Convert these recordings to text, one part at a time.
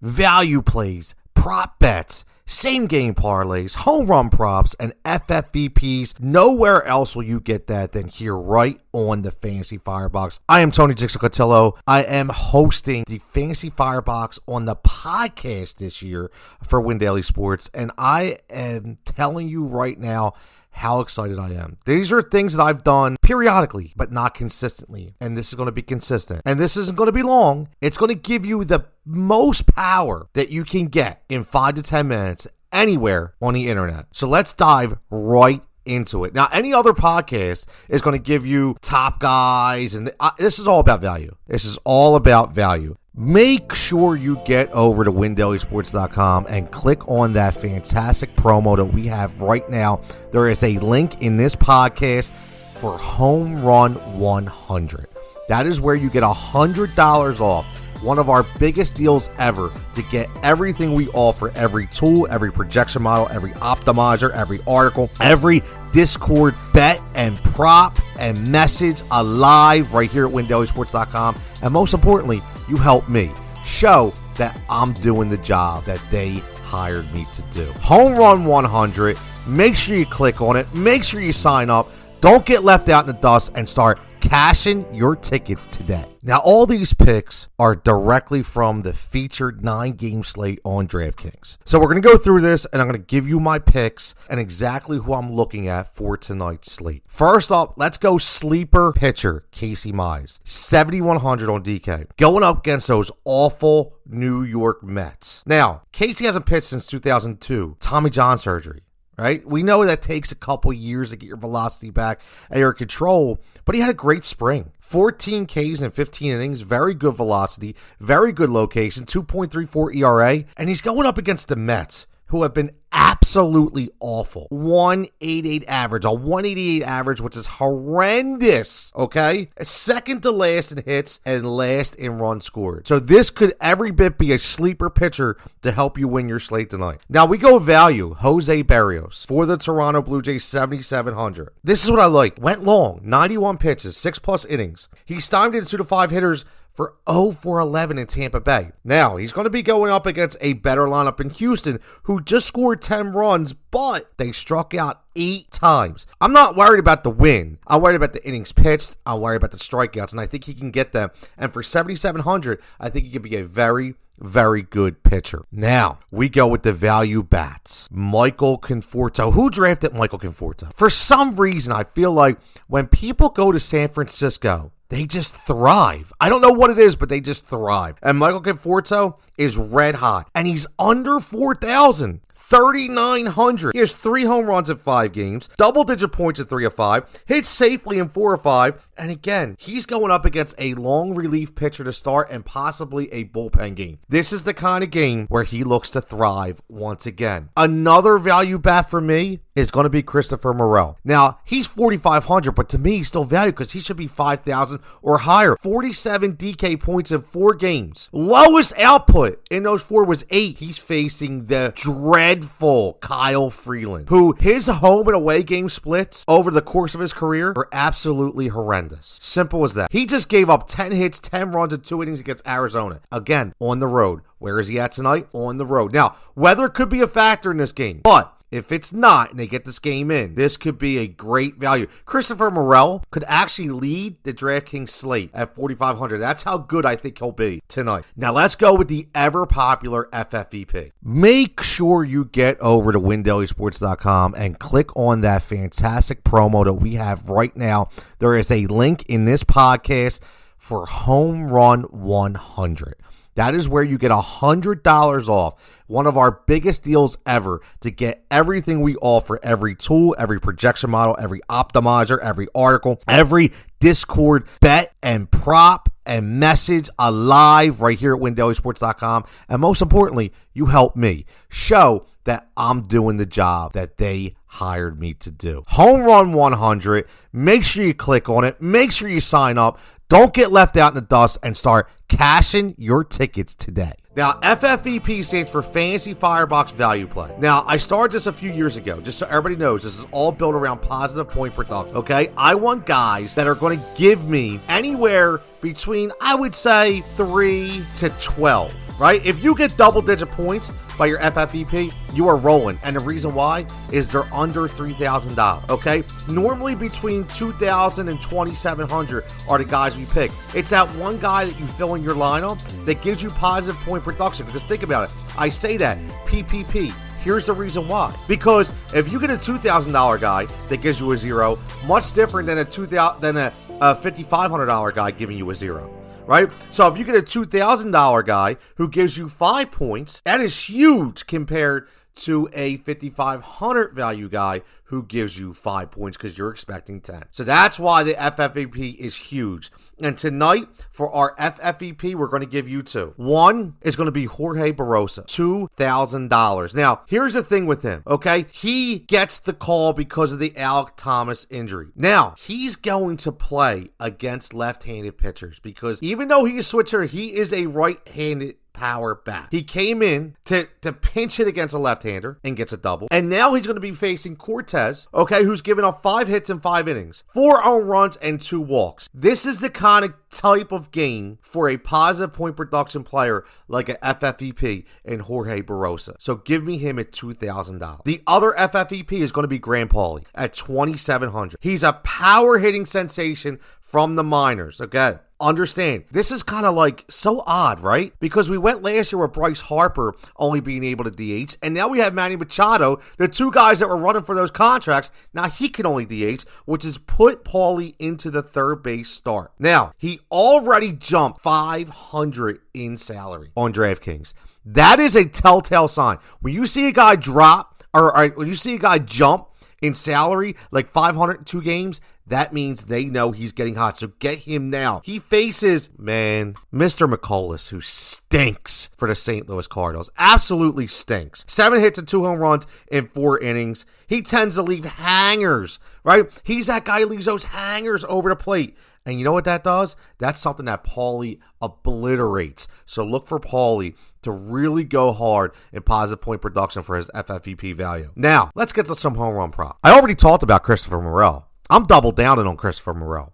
value plays, prop bets, same game parlays, home run props, and FFVPs. Nowhere else will you get that than here right on the Fantasy Firebox. I am Tony Jigsaw Cutillo. I am hosting the Fantasy Firebox on the podcast this year for Win Daily Sports, and I am telling you right now how excited I am. These are things that I've done periodically, but not consistently. And this is going to be consistent. And this isn't going to be long. It's going to give you the most power that you can get in 5 to 10 minutes anywhere on the internet. So let's dive right into it. Now, any other podcast is going to give you top guys, and this is all about value. This is all about value. Make sure you get over to windailysports.com and click on that fantastic promo that we have right now. There is a link in this podcast for Home Run 100. That is where you get $100 off. One of our biggest deals ever to get everything we offer, every tool, every projection model, every optimizer, every article, every Discord bet and prop and message alive right here at windailysports.com. And most importantly, you help me show that I'm doing the job that they hired me to do. Home Run 100. Make sure you click on it. Make sure you sign up. Don't get left out in the dust and start cashing your tickets today. Now, all these picks are directly from the featured 9-game slate on Draftkings. So we're going to go through this, and I'm going to give you my picks and exactly who I'm looking at for tonight's slate. First up, let's go sleeper pitcher, Casey Mize. 7,100 on DK. Going up against those awful New York Mets. Now, Casey hasn't pitched since 2002. Tommy John surgery. Right? We know that takes a couple years to get your velocity back and your control, but he had a great spring. 14 Ks in 15 innings, very good velocity, very good location, 2.34 ERA, and he's going up against the Mets, who have been absolutely awful. 188 average, a 188 average, which is horrendous, okay? Second to last in hits and last in runs scored. So this could every bit be a sleeper pitcher to help you win your slate tonight. Now we go value, Jose Berrios for the Toronto Blue Jays, 7,700. This is what I like. Went long, 91 pitches, 6+ innings. He stymied into 2 to 5 hitters for 0 for 11 in Tampa Bay. Now, he's going to be going up against a better lineup in Houston, who just scored 10 runs, but they struck out 8 times. I'm not worried about the win. I'm worried about the innings pitched. I'm worried about the strikeouts, and I think he can get them. And for 7,700, I think he could be a very, very good pitcher. Now, we go with the value bats. Michael Conforto. Who drafted Michael Conforto? For some reason, I feel like when people go to San Francisco, they just thrive. I don't know what it is, but they just thrive. And Michael Conforto is red hot. And he's under 4,000. 3,900. He has 3 home runs in 5 games, double-digit points in 3 of 5, hits safely in 4 of 5, and again, he's going up against a long relief pitcher to start and possibly a bullpen game. This is the kind of game where he looks to thrive once again. Another value bat for me is going to be Christopher Morel. Now, he's 4,500, but to me, he's still value because he should be 5,000 or higher. 47 DK points in 4 games. Lowest output in those 4 was 8. He's facing the dreadful Kyle Freeland, who his home and away game splits over the course of his career are absolutely horrendous. Simple as that. He just gave up 10 hits, 10 runs in 2 innings against Arizona. Again, on the road. Where is he at tonight? On the road. Now, weather could be a factor in this game, but if it's not, and they get this game in, this could be a great value. Christopher Morel could actually lead the Draftkings slate at 4,500. That's how good I think he'll be tonight. Now, let's go with the ever-popular FFVP. Make sure you get over to windailysports.com and click on that fantastic promo that we have right now. There is a link in this podcast for Home Run 100. That is where you get $100 off. One of our biggest deals ever to get everything we offer, every tool, every projection model, every optimizer, every article, every Discord bet and prop and message alive right here at windailysports.com. And most importantly, you help me show that I'm doing the job that they hired me to do. Home Run 100. Make sure you click on it. Make sure you sign up. Don't get left out in the dust and start cashing your tickets today. Now, FFVP stands for Fantasy Firebox Value Play. Now, I started this a few years ago, just so everybody knows this is all built around positive point production, okay? I want guys that are going to give me anywhere between, I would say, 3 to 12, right? If you get double-digit points by your FFVP, you are rolling. And the reason why is they're under $3,000, okay? Normally between $2,000 and $2,700 are the guys we pick. It's that one guy that you fill in your lineup that gives you positive point production. Because think about it. I say that, PPP. Here's the reason why. Because if you get a $2,000 guy that gives you a 0, much different than a $5,500 guy giving you a 0, right? So if you get a $2,000 guy who gives you 5 points, that is huge compared to a $5,500 value guy who gives you 5 points because you're expecting 10. So that's why the FFVP is huge. And tonight, for our FFVP, we're going to give you 2. One is going to be Jorge Barosa, $2,000. Now, here's the thing with him, okay? He gets the call because of the Alec Thomas injury. Now, he's going to play against left-handed pitchers because even though he's a switcher, he is a right-handed power bat. He came in to pinch it against a left-hander and gets a double. And now he's going to be facing Cortez, okay, who's given up 5 hits in 5 innings, 4 earned runs, and 2 walks. This is the kind of type of game for a positive point production player like a FFVP and Jorge Barosa. So give me him at $2,000. The other FFVP is going to be Grant Pauly at $2,700. He's a power hitting sensation from the minors, okay? Understand, this is kind of like so odd, right? Because we went last year with Bryce Harper only being able to DH, and now we have Manny Machado, the 2 guys that were running for those contracts. Now he can only DH, which has put Pauly into the third base start. Now, he already jumped $500 in salary on DraftKings. That is a telltale sign. When you see a guy drop, or when you see a guy jump in salary like 500 in 2 games, that means they know he's getting hot. So get him now. He faces, Mr. McCullers, who stinks for the St. Louis Cardinals. Absolutely stinks. 7 hits and 2 home runs in 4 innings. He tends to leave hangers, right? He's that guy who leaves those hangers over the plate. And you know what that does? That's something that Pauly obliterates. So look for Pauly to really go hard in positive point production for his FFVP value. Now, let's get to some home run prop. I already talked about Christopher Morel. I'm double downing on Christopher Morel.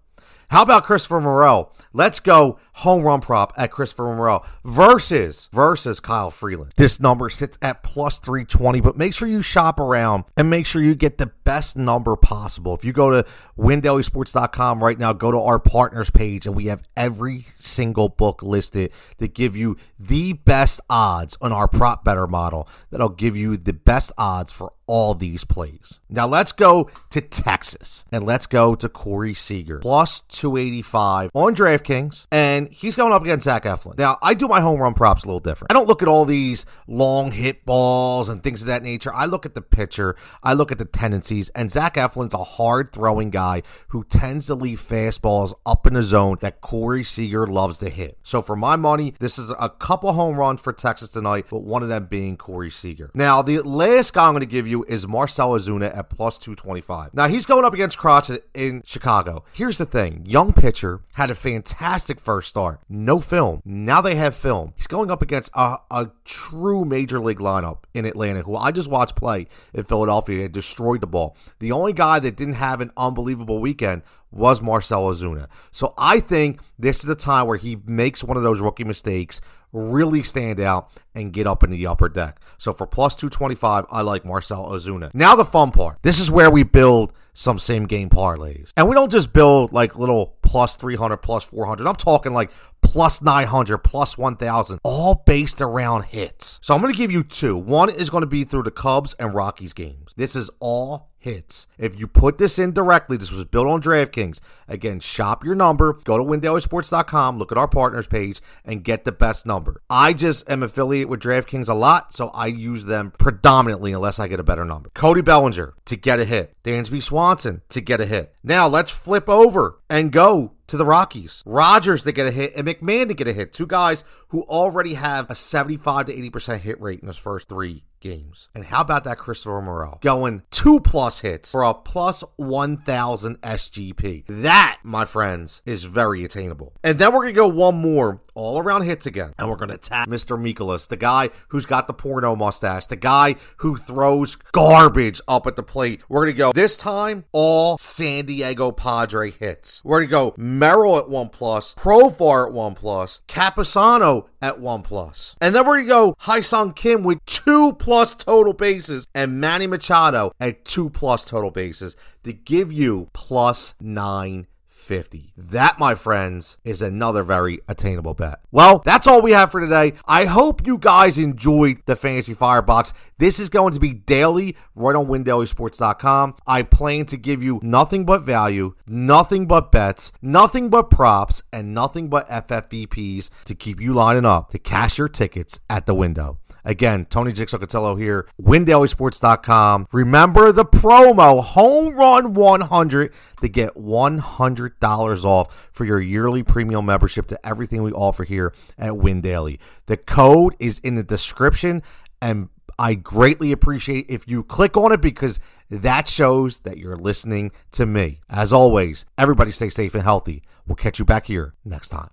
How about Christopher Morel? Let's go home run prop at Christopher Morel versus Kyle Freeland. This number sits at plus 320, but make sure you shop around and make sure you get the best number possible. If you go to windailysports.com right now, go to our partners page, and we have every single book listed that give you the best odds on our prop better model that'll give you the best odds for all these plays. Now let's go to Texas and let's go to Corey Seager plus 285 on DraftKings, and he's going up against Zach Eflin. Now I do my home run props a little different. I don't look at all these long hit balls and things of that nature. I look at the pitcher, I look at the tendencies, and Zach Eflin's a hard throwing guy who tends to leave fastballs up in the zone that Corey Seager loves to hit. So for my money, this is a couple home runs for Texas tonight, but one of them being Corey Seager. Now the last guy I'm going to give you is Marcell Ozuna at plus 225. Now he's going up against Crotch in Chicago. Here's the thing. Young pitcher, had a fantastic first start. No film. Now they have film. He's going up against a true major league lineup in Atlanta, who I just watched play in Philadelphia. They destroyed the ball. The only guy that didn't have an unbelievable weekend was Marcell Ozuna. So I think this is the time where he makes one of those rookie mistakes, really stand out, and get up in the upper deck. So for plus 225, I like Marcell Ozuna. Now the fun part. This is where we build some same game parlays. And we don't just build like little plus 300, plus 400. I'm talking like plus 900, plus 1,000, all based around hits. So I'm going to give you 2. One is going to be through the Cubs and Rockies games. This is all hits. If you put this in directly, this was built on DraftKings. Again, shop your number, go to windailysports.com, look at our partners page, and get the best number. I just am affiliated with DraftKings a lot, so I use them predominantly unless I get a better number. Cody Bellinger to get a hit. Dansby Swanson to get a hit. Now let's flip over and go to the Rockies. Rogers to get a hit and McMahon to get a hit. 2 guys who already have a 75 to 80% hit rate in his first 3 games. And how about that Christopher Morel going 2+ hits for a plus 1,000 SGP? That, my friends, is very attainable. And then we're going to go one more all around hits again. And we're going to tap Mr. Mikolas, the guy who's got the porno mustache, the guy who throws garbage up at the plate. We're going to go this time all San Diego Padre hits. We're going to go Merrill at 1+, Profar at 1+, Capisano at 1+. And then we're going to go Hyesung Kim with 2+ total bases and Manny Machado at 2+ total bases to give you plus 950. That, my friends, is another very attainable bet. Well, that's all we have for today. I hope you guys enjoyed the Fantasy Firebox. This is going to be daily right on WinDailySports.com. I plan to give you nothing but value, nothing but bets, nothing but props, and nothing but FFVPs to keep you lining up to cash your tickets at the window. Again, Tony Jigsaw Cutillo here, WinDailySports.com. Remember the promo, Home Run 100, to get $100 off for your yearly premium membership to everything we offer here at Win Daily. The code is in the description, and I greatly appreciate if you click on it because that shows that you're listening to me. As always, everybody stay safe and healthy. We'll catch you back here next time.